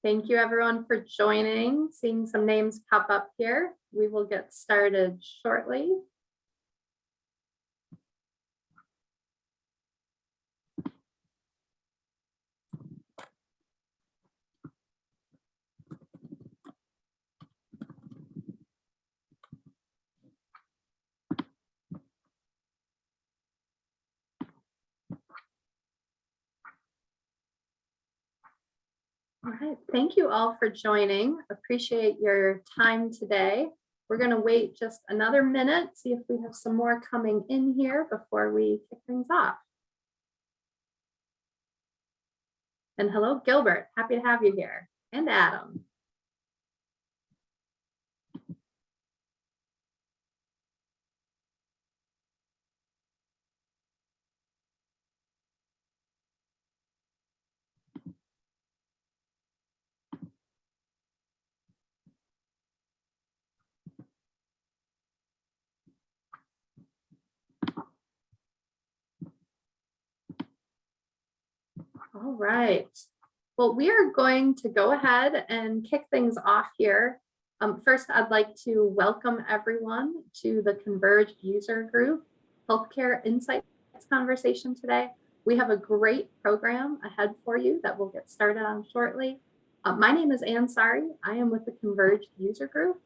Thank you everyone for joining. Seeing some names pop up here. We will get started shortly. All right, thank you all for joining. Appreciate your time today. We're going to wait just another minute, see if we have some more coming in here before we kick things off. And hello, Gilbert. Happy to have you here. And Adam. All right. Well, we are going to go ahead and kick things off here. First, I'd like to welcome everyone to the CONVERGED user group Healthcare Insights conversation today. We have a great program ahead for you that we'll get started on shortly. My name is Ann Sari. I am with the CONVERGED user group.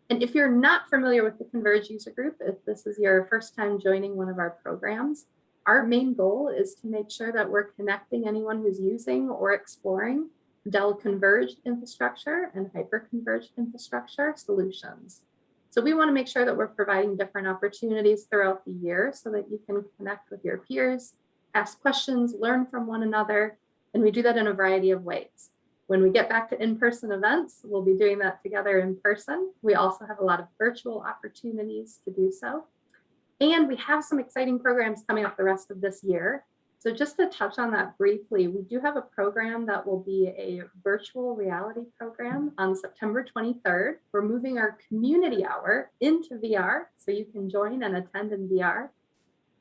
And if you're not familiar with the CONVERGED user group, if this is your first time joining one of our programs, our main goal is to make sure that we're connecting anyone who's using or exploring Dell converged infrastructure and hyper-converged infrastructure solutions. So we want to make sure that we're providing different opportunities throughout the year so that you can connect with your peers, ask questions, learn from one another, and we do that in a variety of ways. When we get back to in-person events, we'll be doing that together in person. We also have a lot of virtual opportunities to do so. And we have some exciting programs coming up the rest of this year. So just to touch on that briefly, we do have a program that will be a virtual reality program on September 23rd. We're moving our community hour into VR, so you can join and attend in VR.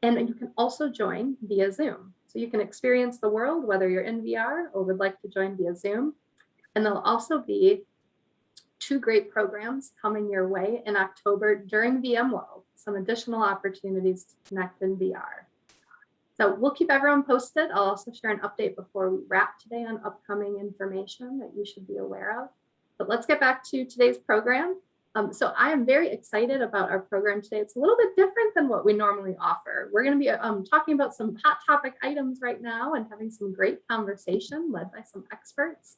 And you can also join via Zoom. So you can experience the world, whether you're in VR or would like to join via Zoom. And there'll also be two great programs coming your way in October during VMworld, some additional opportunities to connect in VR. So we'll keep everyone posted. I'll also share an update before we wrap today on upcoming information that you should be aware of. But let's get back to today's program. So I am very excited about our program today. It's a little bit different than what we normally offer. We're going to be talking about some hot topic items right now and having some great conversation led by some experts.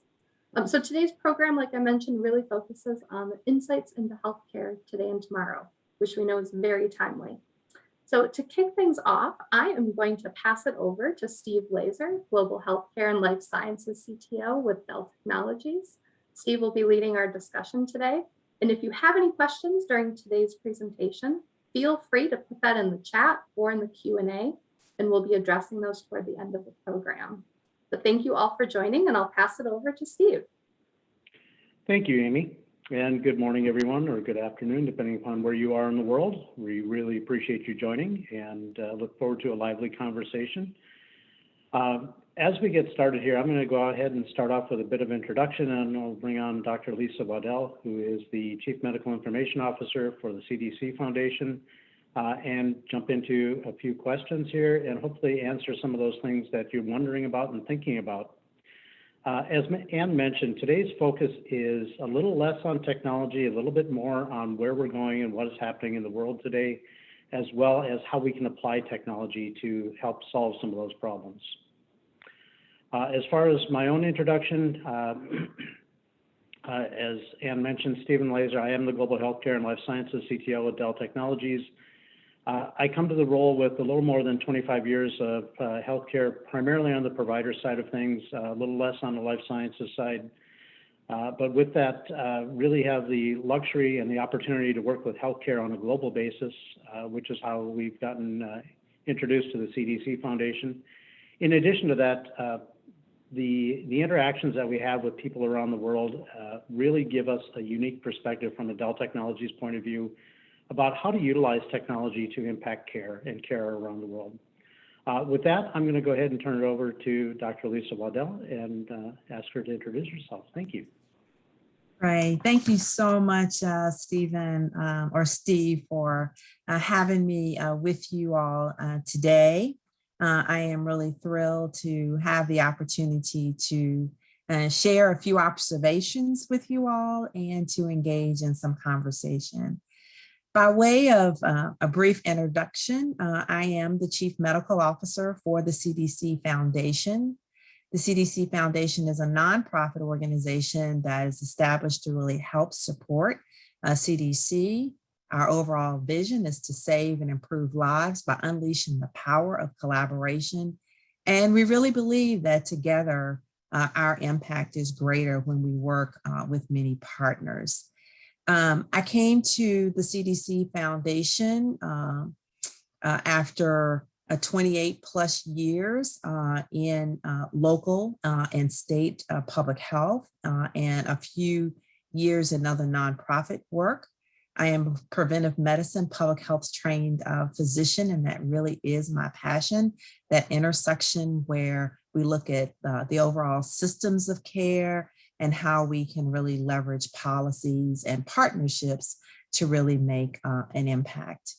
So today's program, like I mentioned, really focuses on the insights into healthcare today and tomorrow, which we know is very timely. So to kick things off, I am going to pass it over to Steve Lazer, Global Healthcare and Life Sciences CTO with Dell Technologies. Steve will be leading our discussion today. And if you have any questions during today's presentation, feel free to put that in the chat or in the Q&A, and we'll be addressing those toward the end of the program. But thank you all for joining, and I'll pass it over to Steve. Thank you, Amy, and good morning, everyone, or good afternoon, depending upon where you are in the world. We really appreciate you joining and look forward to a lively conversation. As we get started here, I'm going to go ahead and start off with a bit of introduction, and I'll bring on Dr. Lisa Waddell, who is the Chief Medical Information Officer for the CDC Foundation, and jump into a few questions here and hopefully answer some of those things that you're wondering about and thinking about. As Ann mentioned, today's focus is a little less on technology, a little bit more on where we're going and what is happening in the world today, as well as how we can apply technology to help solve some of those problems. As far as my own introduction, as Ann mentioned, Stephen Lazer, I am the Global Healthcare and Life Sciences CTO at Dell Technologies. I come to the role with a little more than 25 years of healthcare, primarily on the provider side of things, a little less on the life sciences side. But with that, really have the luxury and the opportunity to work with healthcare on a global basis, which is how we've gotten introduced to the CDC Foundation. In addition to that, the interactions that we have with people around the world really give us a unique perspective from a Dell Technologies point of view about how to utilize technology to impact care and care around the world. With that, I'm going to go ahead and turn it over to Dr. Lisa Waddell and ask her to introduce herself. Thank you. Right. Thank you so much, Stephen or Steve, for having me with you all today. I am really thrilled to have the opportunity to share a few observations with you all and to engage in some conversation. By way of a brief introduction, I am the Chief Medical Officer for the CDC Foundation. The CDC Foundation is a nonprofit organization that is established to really help support CDC. Our overall vision is to save and improve lives by unleashing the power of collaboration. And we really believe that together, our impact is greater when we work with many partners. I came to the CDC Foundation after 28 plus years in local and state public health and a few years in other nonprofit work. I am a preventive medicine, public health trained physician, and that really is my passion, that intersection where we look at the overall systems of care and how we can really leverage policies and partnerships to really make an impact.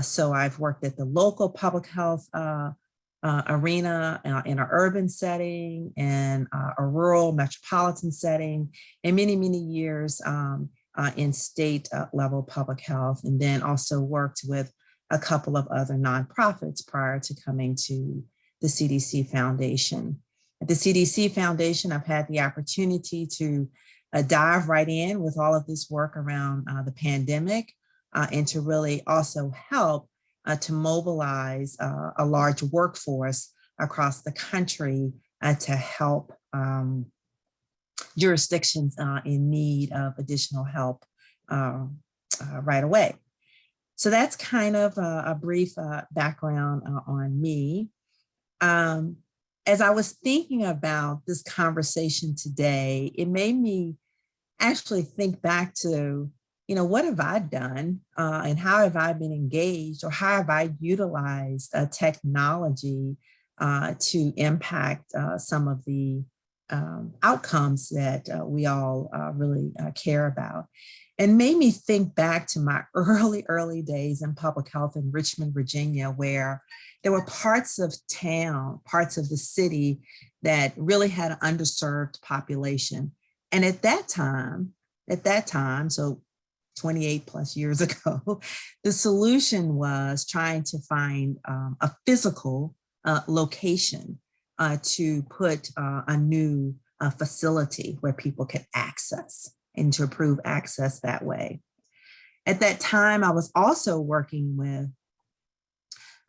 So I've worked at the local public health arena in an urban setting and a rural metropolitan setting, and many, many years in state level public health, and then also worked with a couple of other nonprofits prior to coming to the CDC Foundation. At the CDC Foundation, I've had the opportunity to dive right in with all of this work around the pandemic and to really also help to mobilize a large workforce across the country to help jurisdictions in need of additional help right away. So that's kind of a brief background on me. As I was thinking about this conversation today, it made me actually think back to, what have I done and how have I been engaged, or how have I utilized technology to impact some of the outcomes that we all really care about. And made me think back to my early days in public health in Richmond, Virginia, where there were parts of town, parts of the city that really had an underserved population. And at that time, so 28 plus years ago, the solution was trying to find a physical location to put a new facility where people could access and to improve access that way. At that time, I was also working with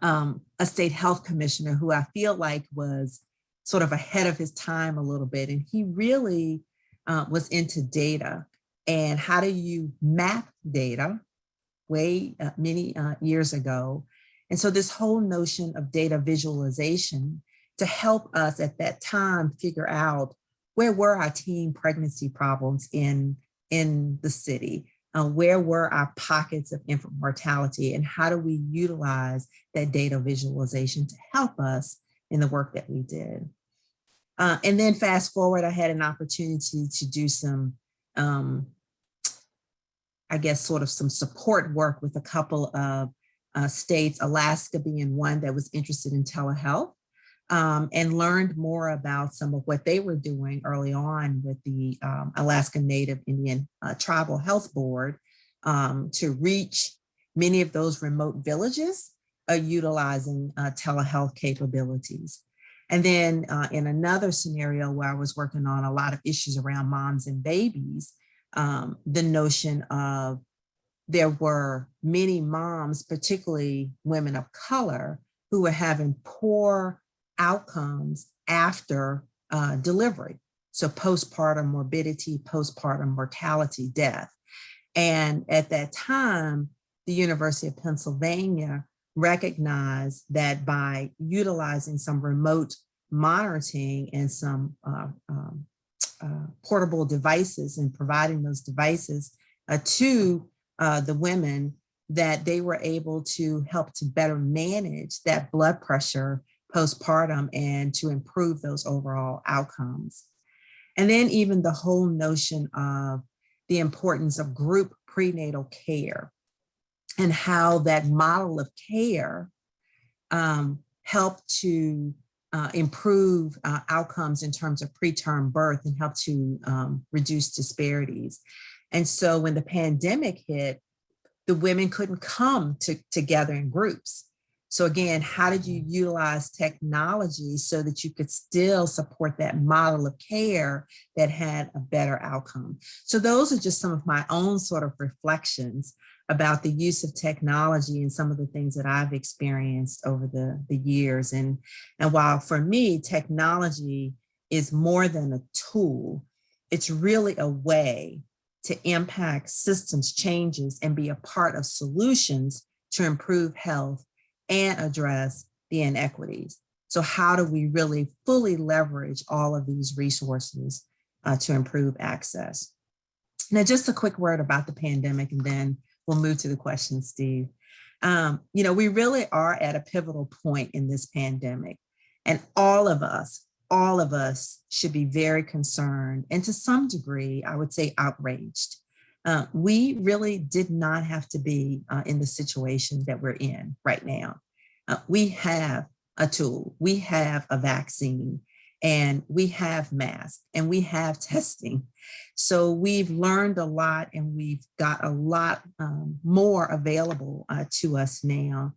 a state health commissioner who I feel like was sort of ahead of his time a little bit. And he really was into data and how do you map data way many years ago. And so this whole notion of data visualization to help us at that time figure out where were our teen pregnancy problems in the city, where were our pockets of infant mortality, and how do we utilize that data visualization to help us in the work that we did. And then fast forward, I had an opportunity to do some, I guess, sort of some support work with a couple of states, Alaska being one that was interested in telehealth, and learned more about some of what they were doing early on with the Alaska Native Indian Tribal Health Board to reach many of those remote villages utilizing telehealth capabilities. And then in another scenario where I was working on a lot of issues around moms and babies, the notion of there were many moms, particularly women of color, who were having poor outcomes after delivery. So postpartum morbidity, postpartum mortality, death. And at that time, the University of Pennsylvania recognized that by utilizing some remote monitoring and some portable devices and providing those devices to the women, that they were able to help to better manage that blood pressure postpartum and to improve those overall outcomes. And then even the whole notion of the importance of group prenatal care and how that model of care helped to improve outcomes in terms of preterm birth and help to reduce disparities. And so when the pandemic hit, the women couldn't come together in groups. So again, how did you utilize technology so that you could still support that model of care that had a better outcome? So those are just some of my own sort of reflections about the use of technology and some of the things that I've experienced over the years. And while for me, technology is more than a tool, it's really a way to impact systems changes and be a part of solutions to improve health and address the inequities. So how do we really fully leverage all of these resources to improve access? Now, just a quick word about the pandemic, and then we'll move to the question, Steve. We really are at a pivotal point in this pandemic, and all of us should be very concerned, and to some degree, I would say outraged. We really did not have to be in the situation that we're in right now. We have a tool, we have a vaccine, and we have masks, and we have testing. So we've learned a lot, and we've got a lot more available to us now.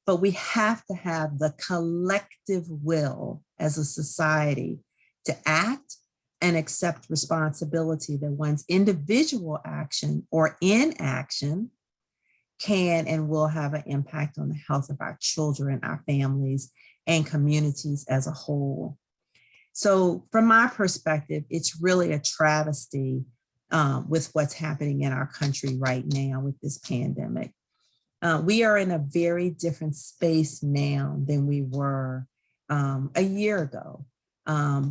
But we have to have the collective will as a society to act and accept responsibility that one's individual action or inaction can and will have an impact on the health of our children, our families, and communities as a whole. So from my perspective, it's really a travesty with what's happening in our country right now with this pandemic. We are in a very different space now than we were a year ago.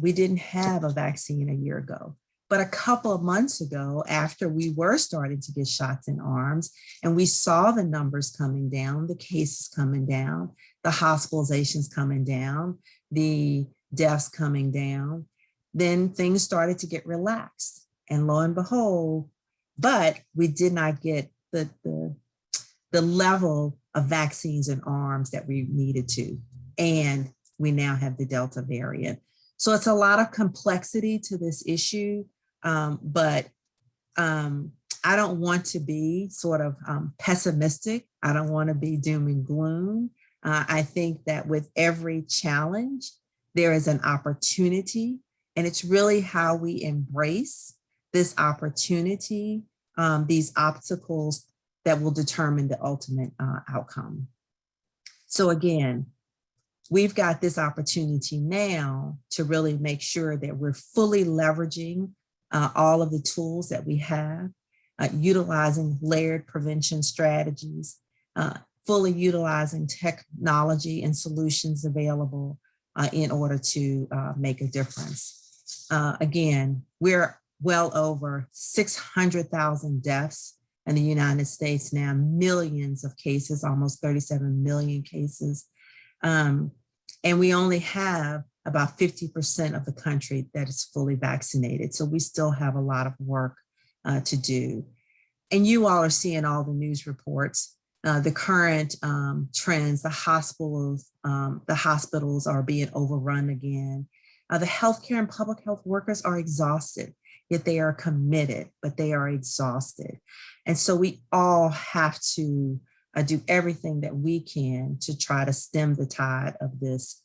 We didn't have a vaccine a year ago, but a couple of months ago, after we were starting to get shots in arms and we saw the numbers coming down, the cases coming down, the hospitalizations coming down, the deaths coming down, then things started to get relaxed. And lo and behold, but we did not get the level of vaccines in arms that we needed to. And we now have the Delta variant. So it's a lot of complexity to this issue, but I don't want to be sort of pessimistic. I don't want to be doom and gloom. I think that with every challenge, there is an opportunity, and it's really how we embrace this opportunity, these obstacles that will determine the ultimate outcome. So again, we've got this opportunity now to really make sure that we're fully leveraging all of the tools that we have, utilizing layered prevention strategies, fully utilizing technology and solutions available in order to make a difference. Again, we're well over 600,000 deaths in the United States now, millions of cases, almost 37 million cases. And we only have about 50% of the country that is fully vaccinated. So we still have a lot of work to do. And you all are seeing all the news reports, the current trends, the hospitals are being overrun again. The healthcare and public health workers are exhausted, yet they are committed, but they are exhausted. And so we all have to do everything that we can to try to stem the tide of this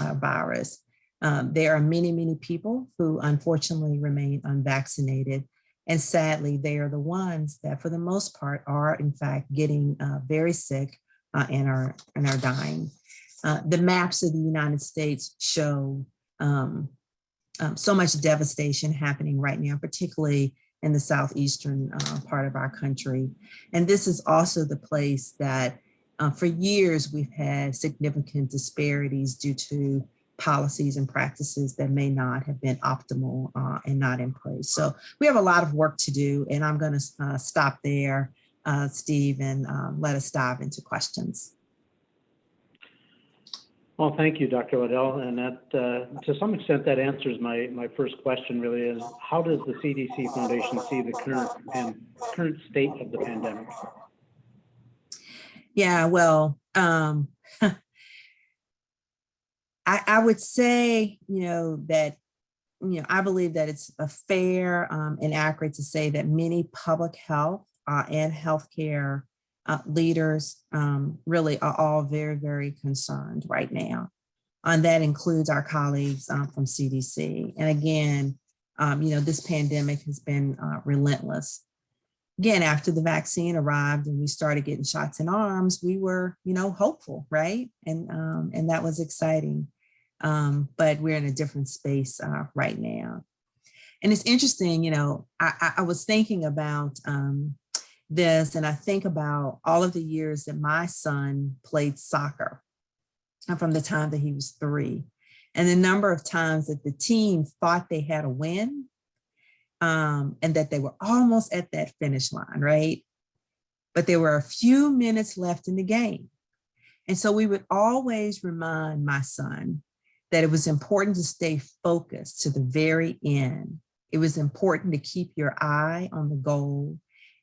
virus. There are many, many people who unfortunately remain unvaccinated. And sadly, they are the ones that for the most part are in fact getting very sick and are dying. The maps of the United States show so much devastation happening right now, particularly in the southeastern part of our country. And this is also the place that for years we've had significant disparities due to policies and practices that may not have been optimal and not in place. So we have a lot of work to do, and I'm going to stop there, Steve, and let us dive into questions. Well, thank you, Dr. Waddell. And that, to some extent, that answers my first question really is, how does the CDC Foundation see the current state of the pandemic? Yeah, well, I would say, that, I believe that it's a fair and accurate to say that many public health and healthcare leaders really are all very, very concerned right now. And that includes our colleagues from CDC. And again, this pandemic has been relentless. Again, after the vaccine arrived and we started getting shots in arms, we were, hopeful, right? And that was exciting. But we're in a different space right now. And it's interesting, I was thinking about this, and I think about all of the years that my son played soccer from the time that he was 3, and the number of times that the team thought they had a win, and that they were almost at that finish line, right? But there were a few minutes left in the game. And so we would always remind my son that it was important to stay focused to the very end. It was important to keep your eye on the goal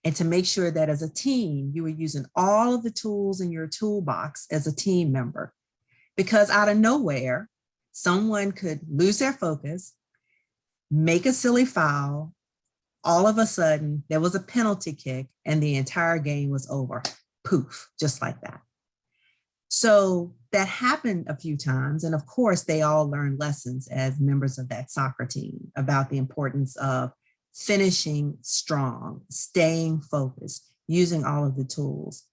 and to make sure that as a team, you were using all of the tools in your toolbox as a team member. Because out of nowhere, someone could lose their focus, make a silly foul. All of a sudden, there was a penalty kick and the entire game was over. Poof, just like that. So that happened a few times. And of course, they all learned lessons as members of that soccer team about the importance of finishing strong, staying focused, using all of the tools.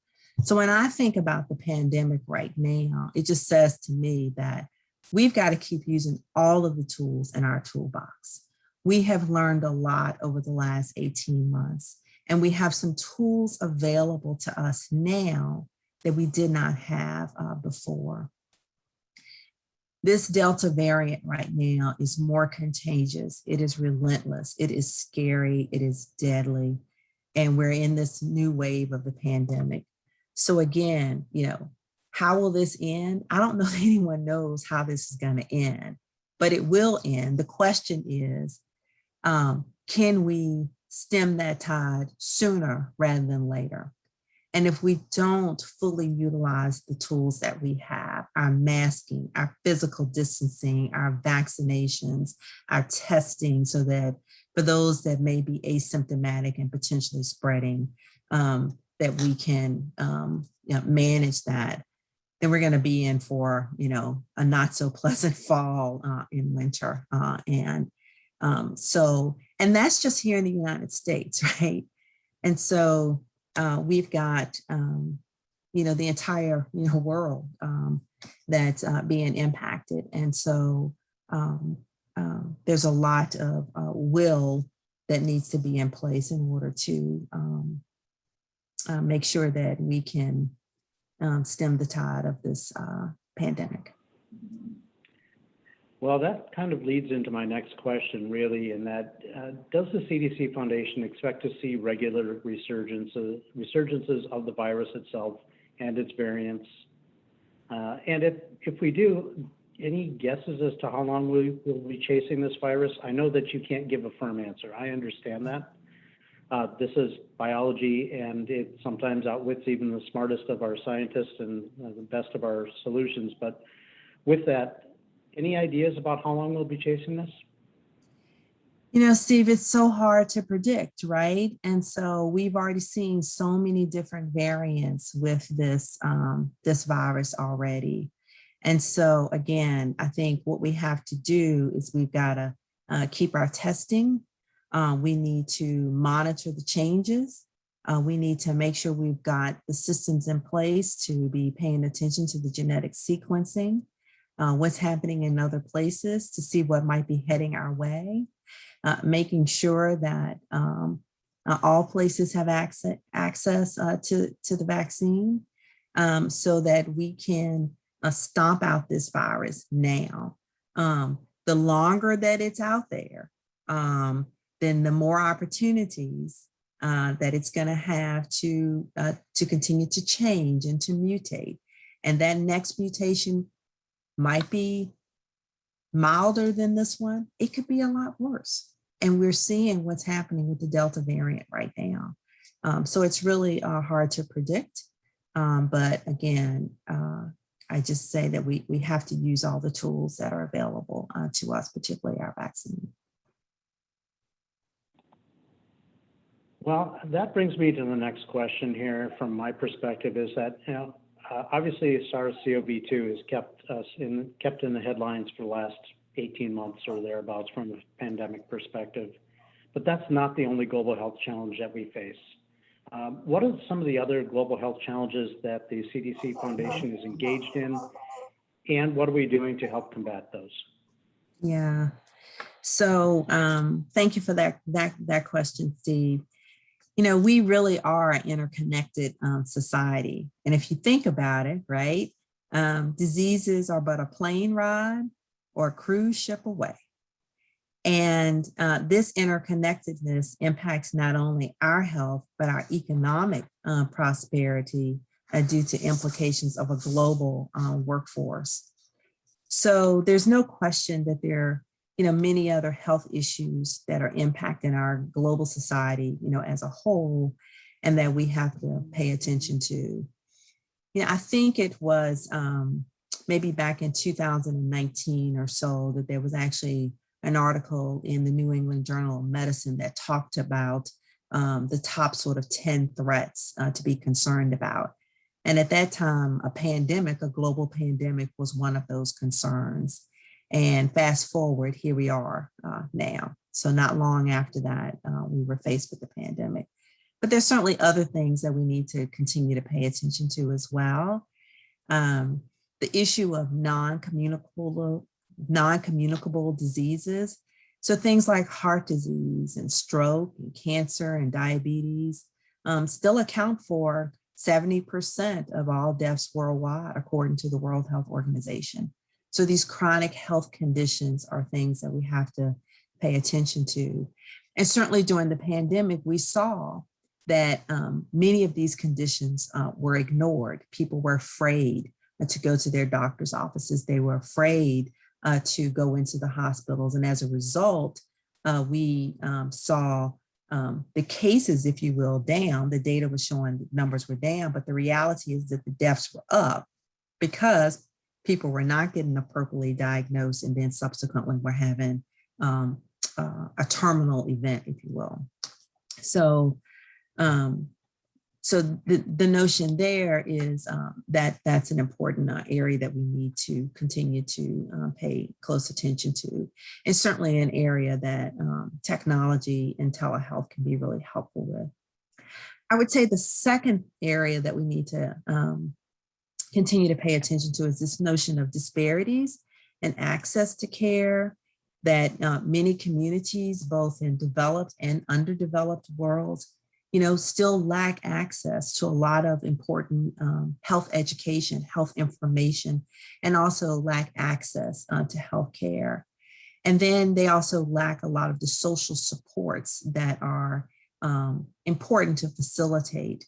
So when I think about the pandemic right now, it just says to me that we've got to keep using all of the tools in our toolbox. We have learned a lot over the last 18 months, and we have some tools available to us now that we did not have before. This Delta variant right now is more contagious. It is relentless. It is scary. It is deadly. And we're in this new wave of the pandemic. So again, how will this end? I don't know that anyone knows how this is going to end, but it will end. The question is, can we stem that tide sooner rather than later? And if we don't fully utilize the tools that we have, our masking, our physical distancing, our vaccinations, our testing, so that for those that may be asymptomatic and potentially spreading, that we can manage that, then we're going to be in for, a not so pleasant fall and winter. And that's just here in the United States, right? And so we've got, the entire, world that's being impacted. And so there's a lot of will that needs to be in place in order to make sure that we can stem the tide of this pandemic. Well, that kind of leads into my next question, really, in that does the CDC Foundation expect to see regular resurgences of the virus itself and its variants? And if we do, any guesses as to how long we'll be chasing this virus? I know that you can't give a firm answer. I understand that. This is biology, and it sometimes outwits even the smartest of our scientists and the best of our solutions. But with that, any ideas about how long we'll be chasing this? Steve, it's so hard to predict, right? And so we've already seen so many different variants with this virus already. And so again, I think what we have to do is we've got to keep our testing. We need to monitor the changes. We need to make sure we've got the systems in place to be paying attention to the genetic sequencing, what's happening in other places to see what might be heading our way, making sure that all places have access to the vaccine so that we can stomp out this virus now. The longer that it's out there, then the more opportunities that it's going to have to continue to change and to mutate. And that next mutation might be milder than this one, it could be a lot worse. And we're seeing what's happening with the Delta variant right now. So it's really hard to predict. But again, I just say that we have to use all the tools that are available to us, particularly our vaccine. Well, that brings me to the next question here from my perspective is that, obviously SARS-CoV-2 has kept in the headlines for the last 18 months or thereabouts from a pandemic perspective, but that's not the only global health challenge that we face. What are some of the other global health challenges that the CDC Foundation is engaged in, and what are we doing to help combat those? Yeah, so thank you for that question, Steve. We really are an interconnected society. And if you think about it, right, diseases are but a plane ride or a cruise ship away. And this interconnectedness impacts not only our health, but our economic prosperity due to implications of a global workforce. So there's no question that there are many other health issues that are impacting our global society, as a whole, and that we have to pay attention to. I think it was maybe back in 2019 or so that there was actually an article in the New England Journal of Medicine that talked about the top sort of 10 threats to be concerned about. And at that time, a global pandemic was one of those concerns. And fast forward, here we are now. So not long after that, we were faced with the pandemic. But there's certainly other things that we need to continue to pay attention to as well. The issue of non-communicable diseases. So things like heart disease and stroke and cancer and diabetes still account for 70% of all deaths worldwide, according to the World Health Organization. So these chronic health conditions are things that we have to pay attention to. And certainly during the pandemic, we saw that many of these conditions were ignored. People were afraid to go to their doctor's offices. They were afraid to go into the hospitals. And as a result, we saw the cases, if you will, down. The data was showing the numbers were down, but the reality is that the deaths were up because people were not getting appropriately diagnosed and then subsequently were having a terminal event, if you will. So the notion there is that that's an important area that we need to continue to pay close attention to. And certainly an area that technology and telehealth can be really helpful with. I would say the second area that we need to continue to pay attention to is this notion of disparities and access to care, that many communities, both in developed and underdeveloped worlds, still lack access to a lot of important health education, health information, and also lack access to health care. And then they also lack a lot of the social supports that are important to facilitate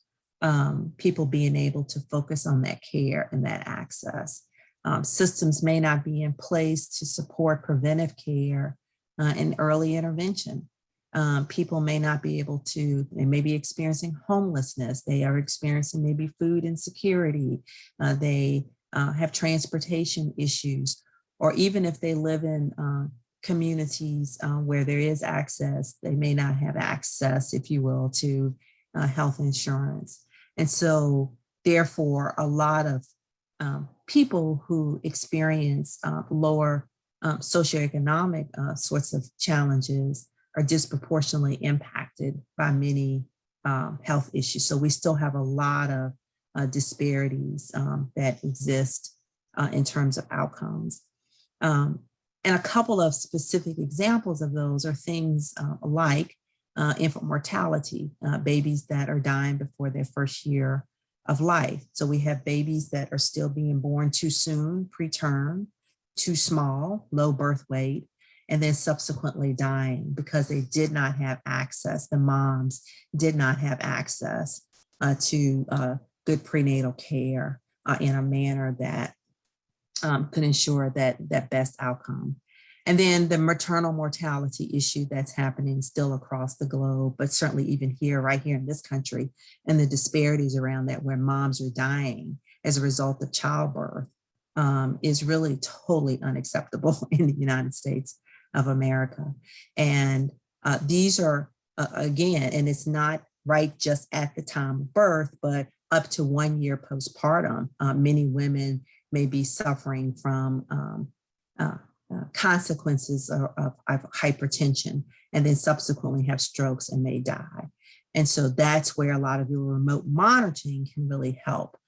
people being able to focus on that care and that access. Systems may not be in place to support preventive care and early intervention. People may not be able to, they may be experiencing homelessness. They are experiencing maybe food insecurity. They have transportation issues, or even if they live in communities where there is access, they may not have access, if you will, to health insurance. And so therefore, a lot of people who experience lower socioeconomic sorts of challenges are disproportionately impacted by many health issues. So we still have a lot of disparities that exist in terms of outcomes. And a couple of specific examples of those are things like infant mortality, babies that are dying before their first year of life. So we have babies that are still being born too soon, preterm, too small, low birth weight, and then subsequently dying because they did not have access. The moms did not have access to good prenatal care in a manner that could ensure that best outcome. And then the maternal mortality issue that's happening still across the globe, but certainly even here, right here in this country, and the disparities around that where moms are dying as a result of childbirth is really totally unacceptable in the United States of America. And these are, again, and it's not right just at the time of birth, but up to 1 year postpartum, many women may be suffering from consequences of hypertension, and then subsequently have strokes and may die. And so that's where a lot of your remote monitoring can really help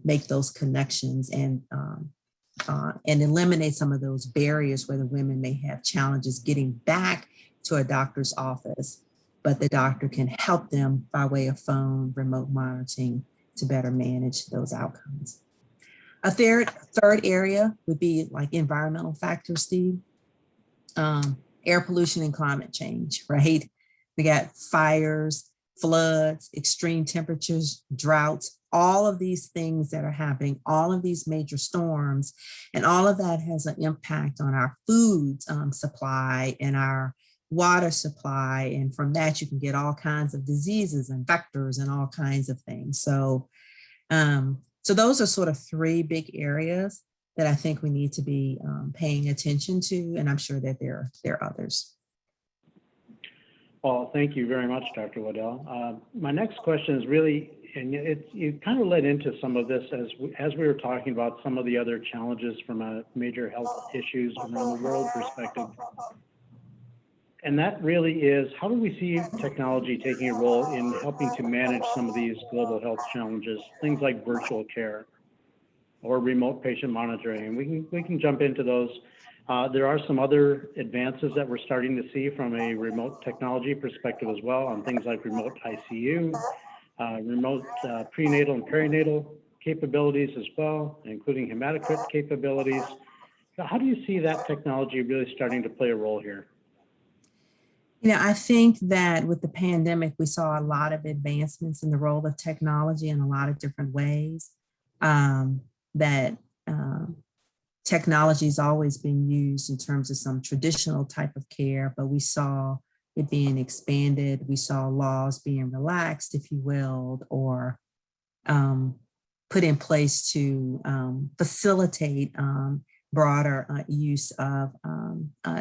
make those connections and eliminate some of those barriers where the women may have challenges getting back to a doctor's office, but the doctor can help them by way of phone, remote monitoring to better manage those outcomes. A third area would be like environmental factors, Steve. Air pollution and climate change, right? We got fires, floods, extreme temperatures, droughts, all of these things that are happening, all of these major storms, and all of that has an impact on our food supply and our water supply. And from that, you can get all kinds of diseases and vectors and all kinds of things. So those are sort of three big areas that I think we need to be paying attention to, and I'm sure that there are others. Well, thank you very much, Dr. Waddell. My next question is really, and you kind of led into some of this as we were talking about some of the other challenges from a major health issues around the world perspective. And that really is, how do we see technology taking a role in helping to manage some of these global health challenges, things like virtual care or remote patient monitoring? And we can jump into those. There are some other advances that we're starting to see from a remote technology perspective as well, on things like remote ICU, remote prenatal and perinatal capabilities as well, including hematocrit capabilities. So how do you see that technology really starting to play a role here? You know, I think that with the pandemic, we saw a lot of advancements in the role of technology in a lot of different ways. Technology has always been used in terms of some traditional type of care, but we saw it being expanded. We saw laws being relaxed, if you will, or put in place to facilitate broader use of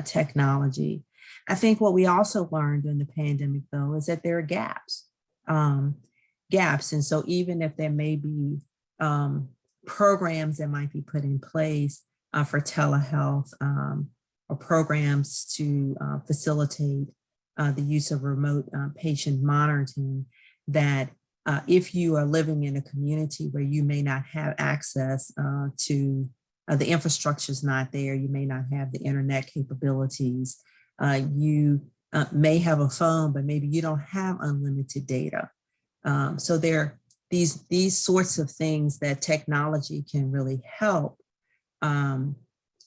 technology. I think what we also learned during the pandemic, though, is that there are gaps. And so even if there may be programs that might be put in place for telehealth or programs to facilitate the use of remote patient monitoring, that if you are living in a community where you may not have access to the infrastructure is not there, you may not have the internet capabilities, you may have a phone, but maybe you don't have unlimited data. So there are these sorts of things that technology can really help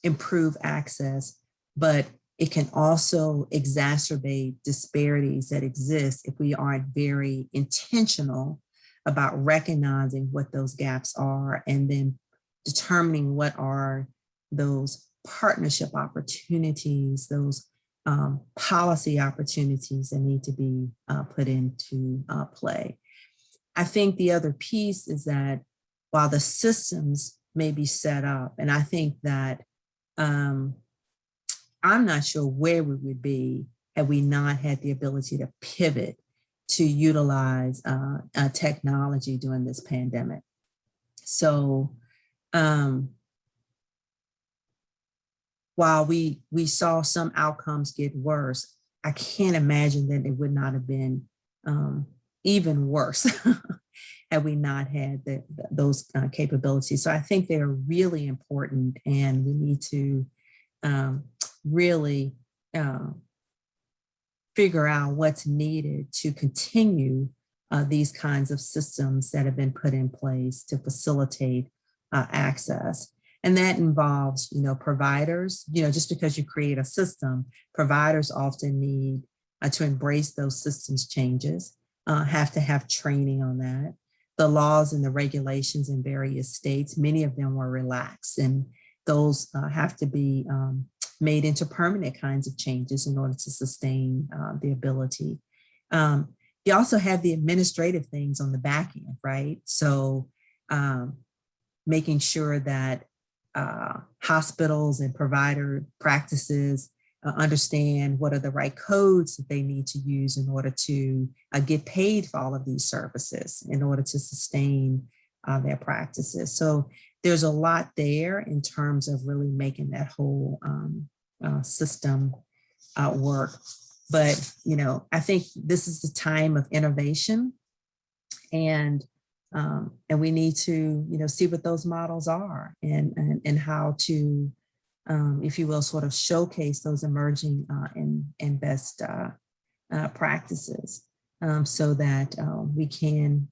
improve access, but it can also exacerbate disparities that exist if we aren't very intentional about recognizing what those gaps are and then determining what are those partnership opportunities, those policy opportunities that need to be put into play. I think the other piece is that while the systems may be set up, and I think that I'm not sure where we would be had we not had the ability to pivot to utilize technology during this pandemic. So while we saw some outcomes get worse, I can't imagine that it would not have been even worse had we not had those capabilities. So I think they're really important, and we need to really figure out what's needed to continue these kinds of systems that have been put in place to facilitate access. And that involves, providers, just because you create a system, providers often need to embrace those systems changes, have to have training on that. The laws and the regulations in various states, many of them were relaxed, and those have to be made into permanent kinds of changes in order to sustain the ability. You also have the administrative things on the back end, right? So making sure that hospitals and provider practices understand what are the right codes that they need to use in order to get paid for all of these services in order to sustain their practices. So there's a lot there in terms of really making that whole system work. But, you know, I think this is the time of innovation, and we need to, you know, see what those models are and how to, if you will, sort of showcase those emerging and best practices so that we can,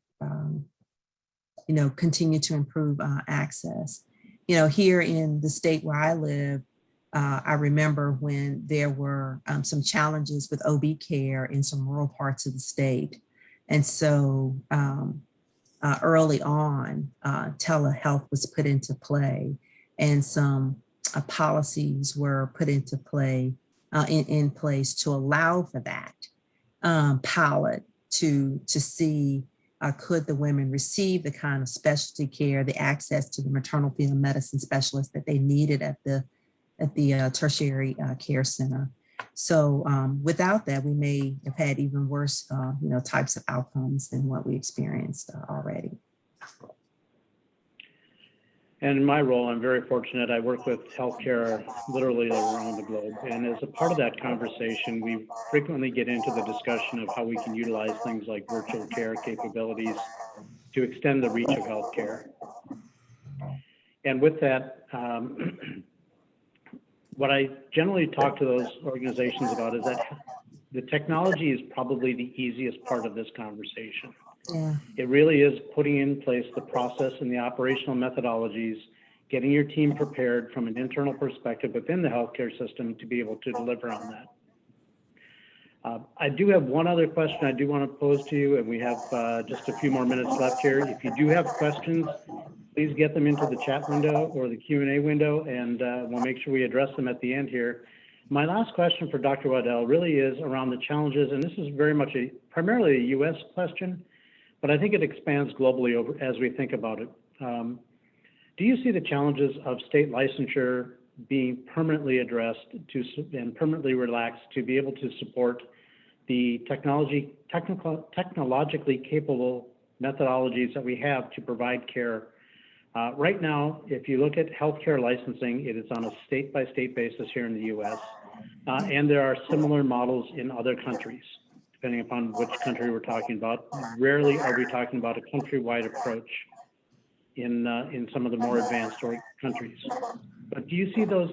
you know, continue to improve access. You know, here in the state where I live, I remember when there were some challenges with OB care in some rural parts of the state. And so early on, telehealth was put into play, and some policies were put into play in place to allow for that pilot to see could the women receive the kind of specialty care, the access to the maternal fetal medicine specialist that they needed at the tertiary care center. So without that, we may have had even worse, you know, types of outcomes than what we experienced already. And in my role, I'm very fortunate. I work with healthcare literally around the globe. And as a part of that conversation, we frequently get into the discussion of how we can utilize things like virtual care capabilities to extend the reach of healthcare. And with that, what I generally talk to those organizations about is that the technology is probably the easiest part of this conversation. Yeah. It really is putting in place the process and the operational methodologies, getting your team prepared from an internal perspective within the healthcare system to be able to deliver on that. I do have one other question I do want to pose to you, and we have just a few more minutes left here. If you do have questions, please get them into the chat window or the Q&A window, and we'll make sure we address them at the end here. My last question for Dr. Waddell really is around the challenges, and this is very much primarily a U.S. question, but I think it expands globally over as we think about it. Do you see the challenges of state licensure being permanently addressed and permanently relaxed to be able to support the technologically capable methodologies that we have to provide care? Right now, if you look at healthcare licensing, it is on a state-by-state basis here in the U.S., and there are similar models in other countries, depending upon which country we're talking about. Rarely are we talking about a countrywide approach in some of the more advanced countries. But do you see those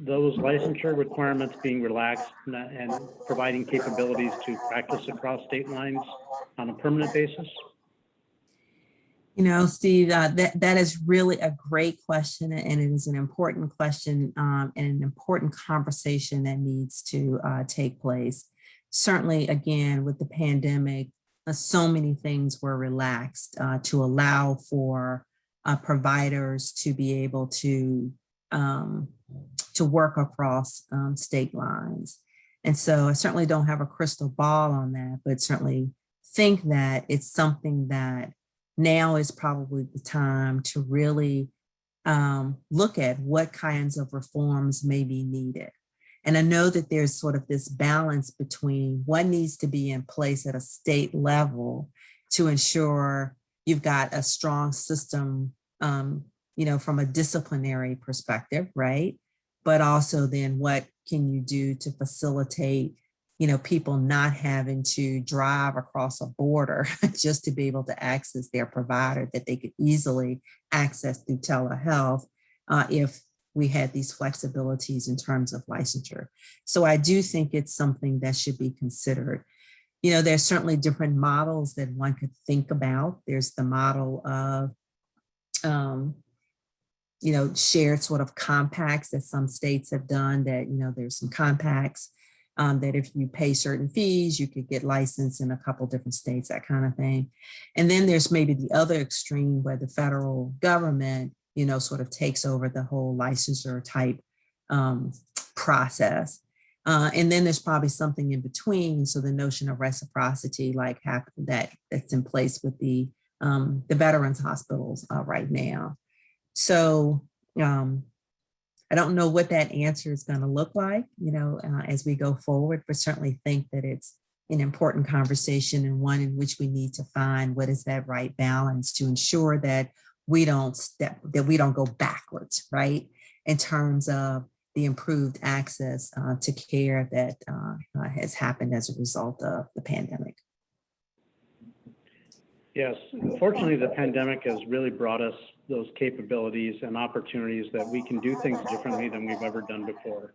licensure requirements being relaxed and providing capabilities to practice across state lines on a permanent basis? You know, Steve, that is really a great question, and it is an important question and an important conversation that needs to take place. Certainly, again, with the pandemic, so many things were relaxed to allow for providers to be able to work across state lines. And so I certainly don't have a crystal ball on that, but certainly think that it's something that now is probably the time to really look at what kinds of reforms may be needed. And I know that there's sort of this balance between what needs to be in place at a state level to ensure you've got a strong system, you know, from a disciplinary perspective, right? But also then what can you do to facilitate, you know, people not having to drive across a border just to be able to access their provider that they could easily access through telehealth if we had these flexibilities in terms of licensure. So I do think it's something that should be considered. You know, there's certainly different models that one could think about. There's the model of, you know, shared sort of compacts that some states have done that, you know, there's some compacts that if you pay certain fees, you could get licensed in a couple different states, that kind of thing. And then there's maybe the other extreme where the federal government sort of takes over the whole licensure type process. And then there's probably something in between. So the notion of reciprocity, like that's in place with the veterans hospitals right now. So I don't know what that answer is going to look like, as we go forward, but certainly think that it's an important conversation and one in which we need to find what is that right balance to ensure that we don't go backwards, right? In terms of the improved access to care that has happened as a result of the pandemic. Yes, fortunately, the pandemic has really brought us those capabilities and opportunities that we can do things differently than we've ever done before.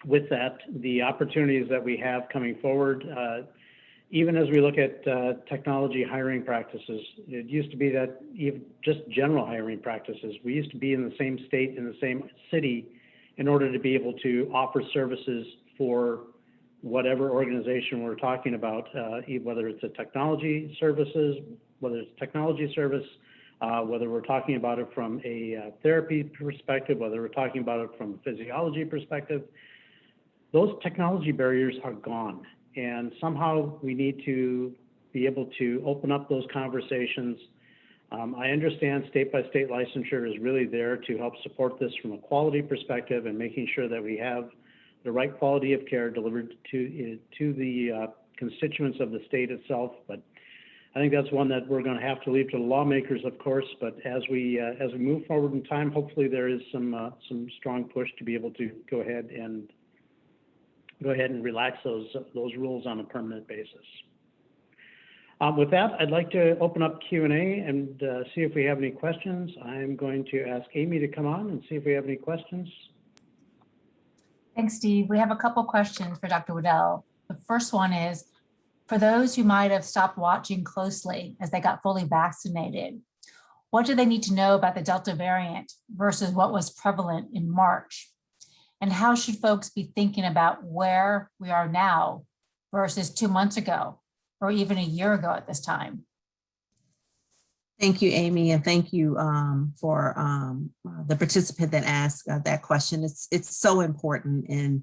With that, the opportunities that we have coming forward, even as we look at technology hiring practices, it used to be that even just general hiring practices, we used to be in the same state, in the same city, in order to be able to offer services for whatever organization we're talking about, whether it's a technology services, whether it's a technology service, whether we're talking about it from a therapy perspective, whether we're talking about it from a physiology perspective, those technology barriers are gone. And somehow we need to be able to open up those conversations. I understand state-by-state licensure is really there to help support this from a quality perspective and making sure that we have the right quality of care delivered to the constituents of the state itself. But I think that's one that we're going to have to leave to the lawmakers, of course. But as we move forward in time, hopefully there is some strong push to be able to go ahead and relax those rules on a permanent basis. With that, I'd like to open up Q&A and see if we have any questions. I'm going to ask Amy to come on and see if we have any questions. Thanks, Steve. We have a couple questions for Dr. Waddell. The first one is, for those who might have stopped watching closely as they got fully vaccinated, what do they need to know about the Delta variant versus what was prevalent in March? And how should folks be thinking about where we are now versus 2 months ago, or even a year ago at this time? Thank you, Amy, and thank you for the participant that asked that question. It's so important, and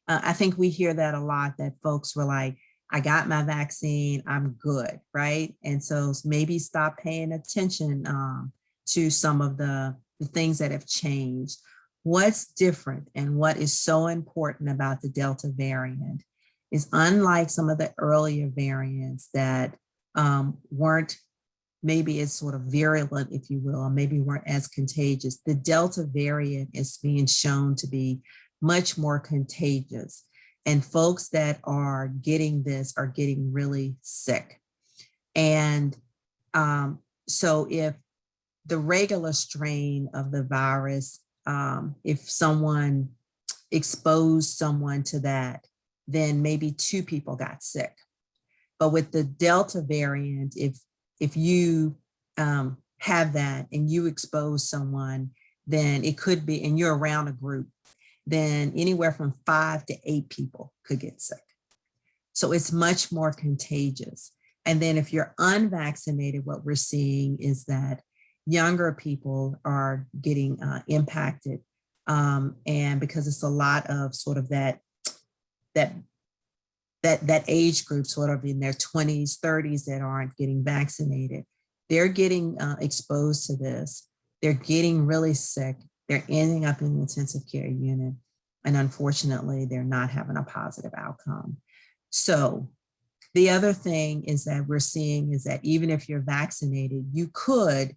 I think we hear that a lot, that folks were like, I got my vaccine, I'm good, right? And so maybe stop paying attention to some of the things that have changed. What's different and what is so important about the Delta variant is, unlike some of the earlier variants that weren't maybe as sort of virulent, if you will, or maybe weren't as contagious, the Delta variant is being shown to be much more contagious. And folks that are getting this are getting really sick. And so if the regular strain of the virus, if someone exposed someone to that, then maybe 2 people got sick. But with the Delta variant, if you have that and you expose someone, then it could be, and you're around a group, then anywhere from 5 to 8 people could get sick. So it's much more contagious. And then if you're unvaccinated, what we're seeing is that younger people are getting impacted. And because it's a lot of sort of that age group, sort of in their 20s, 30s, that aren't getting vaccinated, they're getting exposed to this. They're getting really sick. They're ending up in the intensive care unit. And unfortunately, they're not having a positive outcome. So the other thing is that we're seeing is that even if you're vaccinated, you could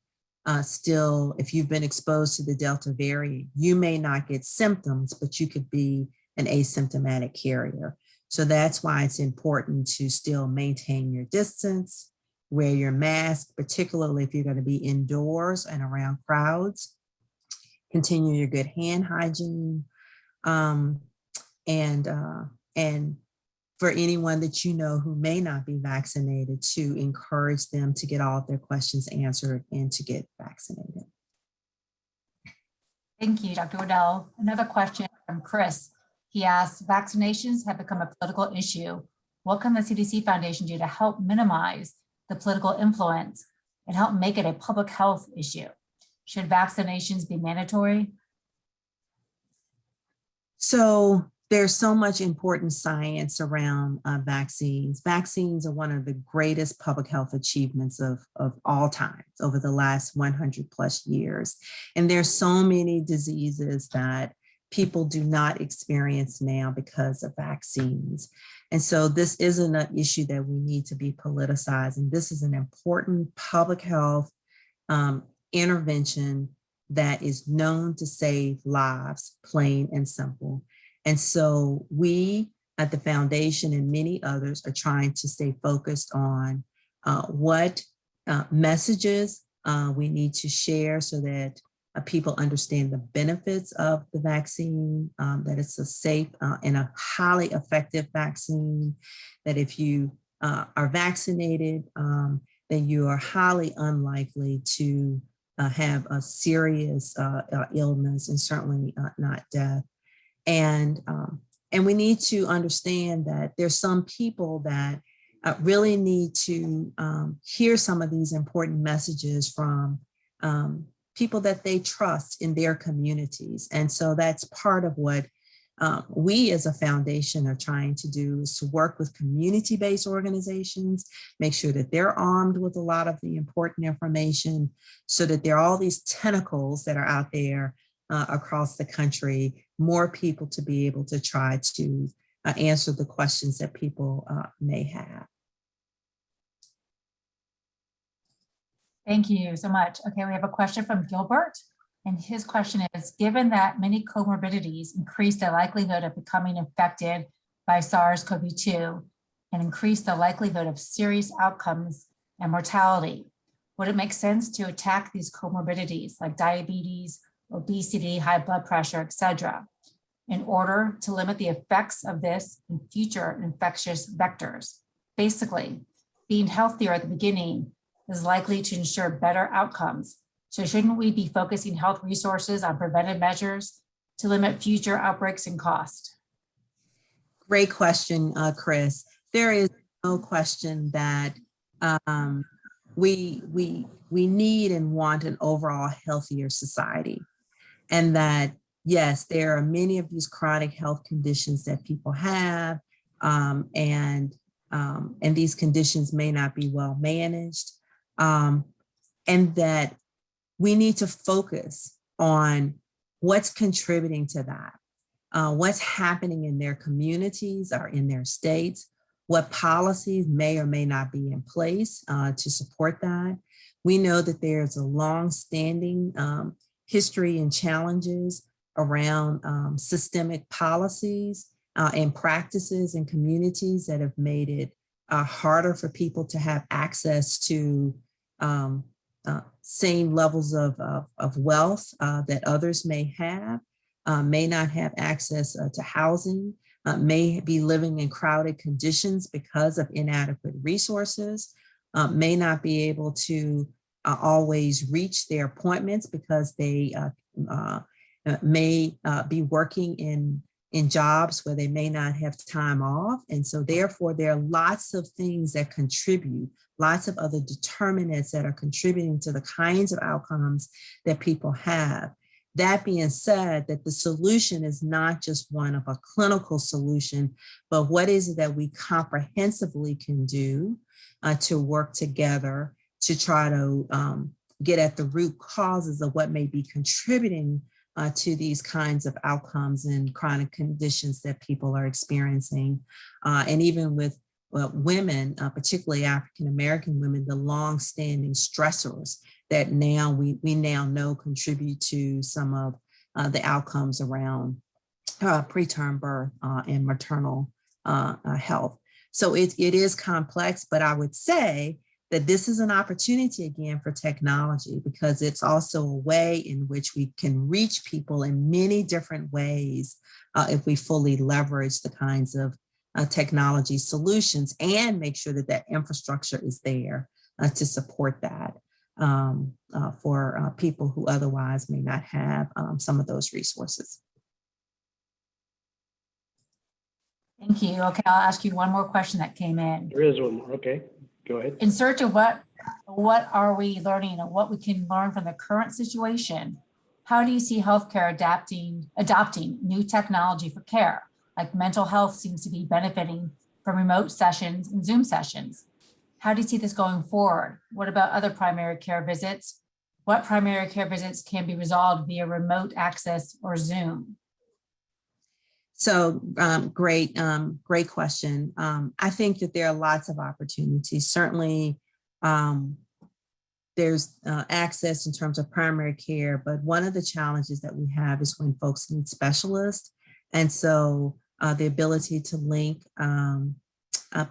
still, if you've been exposed to the Delta variant, you may not get symptoms, but you could be an asymptomatic carrier. So that's why it's important to still maintain your distance, wear your mask, particularly if you're going to be indoors and around crowds. Continue your good hand hygiene, and for anyone that you know who may not be vaccinated, to encourage them to get all of their questions answered and to get vaccinated. Thank you, Dr. Waddell. Another question from Chris. He asks, vaccinations have become a political issue. What can the CDC Foundation do to help minimize the political influence? and help make it a public health issue? Should vaccinations be mandatory? So there's so much important science around vaccines. Vaccines are one of the greatest public health achievements of all time over the last 100 plus years. And there's so many diseases that people do not experience now because of vaccines. And so this isn't an issue that we need to be politicizing. This is an important public health intervention that is known to save lives, plain and simple. And so we at the foundation and many others are trying to stay focused on what messages we need to share so that people understand the benefits of the vaccine, that it's a safe and a highly effective vaccine, that if you are vaccinated, then you are highly unlikely to have a serious illness and certainly not death. And we need to understand that there's some people that really need to hear some of these important messages from people that they trust in their communities. And so that's part of what we as a foundation are trying to do, is to work with community-based organizations, make sure that they're armed with a lot of the important information so that there are all these tentacles that are out there across the country, more people to be able to try to answer the questions that people may have. Thank you so much. Okay, we have a question from Gilbert. And his question is, given that many comorbidities increase the likelihood of becoming infected by SARS-CoV-2 and increase the likelihood of serious outcomes and mortality, would it make sense to attack these comorbidities like diabetes, obesity, high blood pressure, etc., in order to limit the effects of this in future infectious vectors? Basically, being healthier at the beginning is likely to ensure better outcomes. So shouldn't we be focusing health resources on preventive measures to limit future outbreaks and cost? Great question, Chris. There is no question that we need and want an overall healthier society. And that, yes, there are many of these chronic health conditions that people have, and these conditions may not be well managed, and that we need to focus on what's contributing to that, what's happening in their communities or in their states, what policies may or may not be in place to support that. We know that there's a long-standing history and challenges around systemic policies and practices in communities that have made it harder for people to have access to same levels of wealth that others may have, may not have access to housing, may be living in crowded conditions because of inadequate resources, may not be able to always reach their appointments because they may be working in jobs where they may not have time off. And so therefore, there are lots of things that contribute, lots of other determinants that are contributing to the kinds of outcomes that people have. That being said, that the solution is not just one of a clinical solution, but what is it that we comprehensively can do to work together to try to get at the root causes of what may be contributing to these kinds of outcomes and chronic conditions that people are experiencing. And even with women, particularly African-American women, the long-standing stressors that now we now know contribute to some of the outcomes around preterm birth and maternal health. So it is complex, but I would say that this is an opportunity again for technology, because it's also a way in which we can reach people in many different ways if we fully leverage the kinds of technology solutions and make sure that that infrastructure is there to support that for people who otherwise may not have some of those resources. Thank you. Okay, I'll ask you one more question that came in. There is one more. Okay, go ahead. In search of what what are we learning and what we can learn from the current situation? How do you see healthcare adopting new technology for care? Like mental health seems to be benefiting from remote sessions and Zoom sessions. How do you see this going forward? What about other primary care visits? What primary care visits can be resolved via remote access or Zoom? So great question. I think that there are lots of opportunities. Certainly, there's access in terms of primary care, but one of the challenges that we have is when folks need specialists. And so the ability to link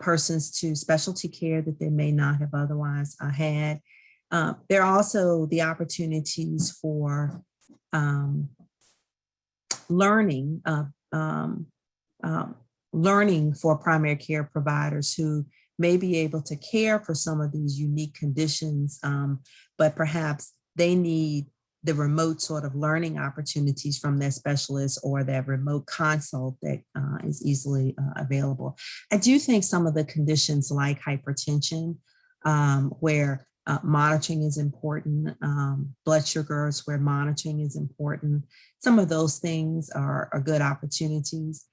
persons to specialty care that they may not have otherwise had. There are also the opportunities for learning for primary care providers who may be able to care for some of these unique conditions, but perhaps they need the remote sort of learning opportunities from their specialists or that remote consult that is easily available. I do think some of the conditions like hypertension, where monitoring is important, blood sugars where monitoring is important, some of those things are good opportunities.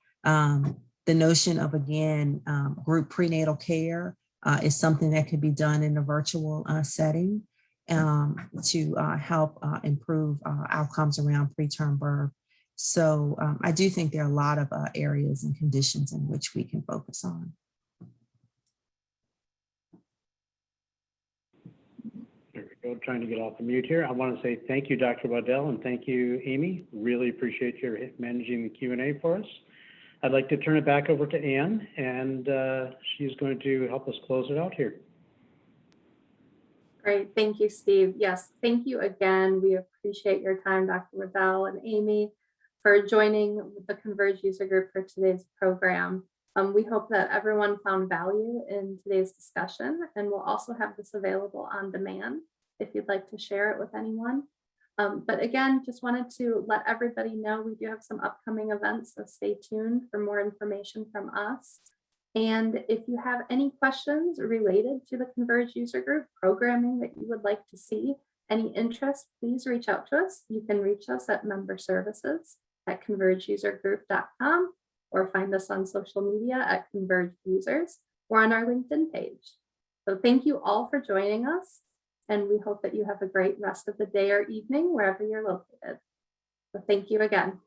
The notion of, again, group prenatal care is something that could be done in a virtual setting to help improve outcomes around preterm birth. So I do think there are a lot of areas and conditions in which we can focus on. There we go, trying to get off the mute here. I want to say thank you, Dr. Waddell, and thank you, Amy. Really appreciate your managing the Q&A for us. I'd like to turn it back over to Ann, and she's going to help us close it out here. Great, thank you, Steve. Yes, thank you again. We appreciate your time, Dr. Waddell and Amy, for joining the Converge User Group for today's program. We hope that everyone found value in today's discussion, and we'll also have this available on demand if you'd like to share it with anyone. But again, just wanted to let everybody know we do have some upcoming events, so stay tuned for more information from us. And if you have any questions related to the Converge User Group programming that you would like to see, any interest, please reach out to us. You can reach us at memberservices@convergeusergroup.com or find us on social media at Converge Users or on our LinkedIn page. So thank you all for joining us, and we hope that you have a great rest of the day or evening wherever you're located. So thank you again.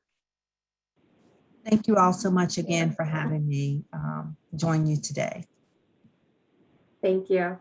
Thank you all so much again for having me join you today. Thank you.